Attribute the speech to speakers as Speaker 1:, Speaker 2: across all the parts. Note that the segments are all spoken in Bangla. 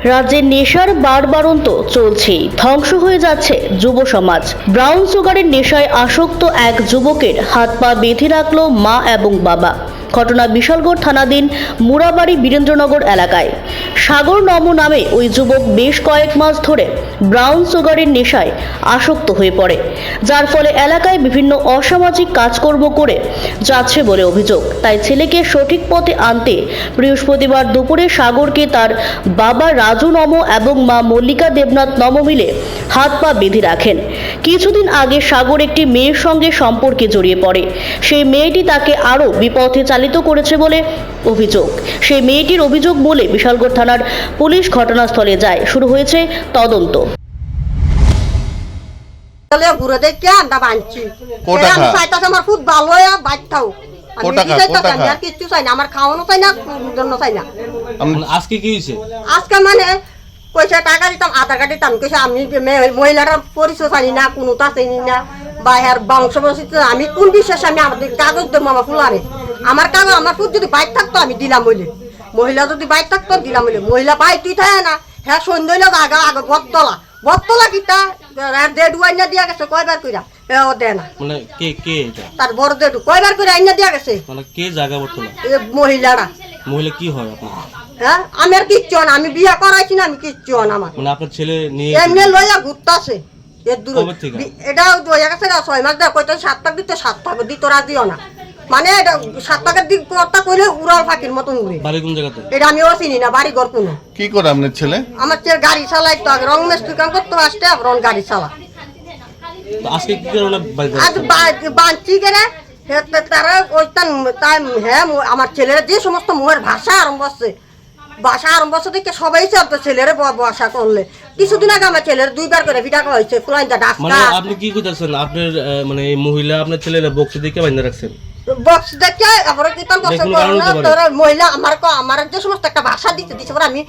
Speaker 1: রাজ্যে নেশার বাড়বাড়ন্ত চলছেই, ধ্বংস হয়ে যাচ্ছে যুব সমাজ। ব্রাউন সুগারের নেশায় আসক্ত এক যুবকের হাত পা বেঁধে রাখল মা এবং বাবা। ঘটনা বিশালগড় থানাধীন মুরাবাড়ি বীরেন্দ্রনগর এলাকায়। সাগর নম নামে ওই যুবক বেশ কয়েক মাস ধরে ব্রাউন সুগারের নেশায় আসক্ত হয়ে পড়ে, যার ফলে এলাকায় বিভিন্ন অসামাজিক কাজকর্ম করে যাচ্ছে বলে অভিযোগ। তাই ছেলেকে সঠিক পথে আনতে বৃহস্পতিবার দুপুরে সাগরকে তার বাবা রাজু নম এবং মা মল্লিকা দেবনাথ নম মিলে হাত পা বেঁধে রাখেন। কিছুদিন আগে সাগর একটি মেয়ের সঙ্গে সম্পর্কে জড়িয়ে পড়ে। সেই মেয়েটি তাকে আরও বিপথে চালিত করেছে বলে অভিযোগ। সেই মেয়েটির অভিযোগ বলে বিশালগড় থানার পুলিশ ঘটনাস্থলে যায়। শুরু হয়েছে তদন্ত।
Speaker 2: ঘুরে দেখে আমরা বাঁধছি
Speaker 3: আমি
Speaker 2: চাইতাছি আমার খুব ভালো বাচ্চাও আমি আর কিচ্ছু চাই না, আমার খাওয়ানো চাই না, জন্য চাই না।
Speaker 3: আজকে কি হয়েছে?
Speaker 2: আজকে মানে পয়সা টাকা দিতাম, আধার কার্ড দিতাম, কেসে আমি মহিলাটার পরিচয় জানি না, কোনোটা চিনি না, বা এর বংশ আমি কোন বিশ্বাসে আমি আমাদের কাগজ দেবো আমার ফুলারে। আমার কাগজ আমার ফুল যদি বাইক থাকতো আমি দিলাম বলে, মহিলা যদি বাইক থাকতো দিলাম বলে। মহিলা বাইক তুই থাকে না, হ্যাঁ সন্ধ্যা জায়গা আগে বটতলা কিতা দেড় আইনা দিয়া গেছে কয়বার কইরা ও দেয় না।
Speaker 3: মানে কে কে এটা?
Speaker 2: তার বড় দেড় কয়বার কইরা আইনা দিয়া গেছে।
Speaker 3: মানে কে জায়গা বটতলা?
Speaker 2: মহিলারা।
Speaker 3: মহিলা কি হয় আপনার?
Speaker 2: হ্যাঁ আমি আর কিচ্ছু না, আমি বিয়া করাইছি না, আমি কিচ্ছু না। আমার
Speaker 3: মানে আপনার ছেলে নিয়ে
Speaker 2: এমনি লইয়া ঘুরতাছে এর দূর।
Speaker 3: থেকে?
Speaker 2: এটা হয়ে গেছে 6 মাস দেয়, কইতো 7 টাকা দিতে 7 টাকা দিত দিও না। মানে এটা 7 টাকার দিক কথা কইলে উড়াল ফাঁকির মতন উড়ে।
Speaker 3: বাড়ি কোন জায়গাতে?
Speaker 2: এটা আমিও চিনি না, বাড়ি ঘর কোনো।
Speaker 4: কি করে আপনার ছেলে?
Speaker 2: আমার ছেলে গাড়ি চালাইতো, আগে রং মিস্ত্রি কাম করতো, আসতে রং গাড়ি চালা।
Speaker 3: তো আজকে কি কারণে
Speaker 2: আজ বাঁচি গেলে তারা ওইটা হ্যাঁ আমার ছেলেরা যে সমস্ত মুহের ভাষা আরম্ভ হচ্ছে দেখে সবাই চাপতো ছেলেরা ভাষা করলে। কিছুদিন আগে আমার ছেলের 2বার করে ভিটা করা হয়েছে ফুলাইন্দা ডাক্তার।
Speaker 3: মানে আপনি কি কইতাছেন আপনার মানে এই মহিলা আপনার ছেলের বক্স দেখে বাইন্ধা রাখছেন?
Speaker 2: বক্স দেখে এবারে কি তার পছন্দ করে না, তোরা মহিলা আমার যে সমস্ত একটা ভাষা দিছে পরে আমি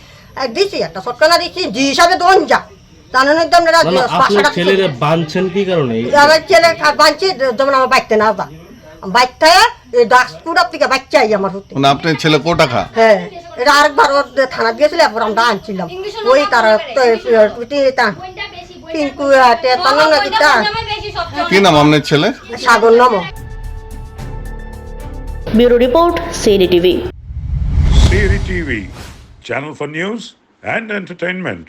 Speaker 2: দিছি একটা সটকানা দিছি যে হিসাবে দোন যা জানেন একদম না।
Speaker 3: আপনার ছেলের বাঁধছেন কি কারণে?
Speaker 2: আমার ছেলে বাঁধছি যেমন আমার বাইতে না যা বাইতে ডাক্তার থেকে বাচ্চা আমার হতে।
Speaker 4: মানে আপনার ছেলে কোটাখা?
Speaker 2: হ্যাঁ এটা আরেকবার ওর থানা দিয়েছিল, এরপর আমরা আনছিলাম ওই তার পিঙ্কু
Speaker 4: কি নাম আপনার ছেলে?
Speaker 2: সাগর নম।
Speaker 1: Bureau report, CD TV.
Speaker 5: Siri TV, channel for news and entertainment.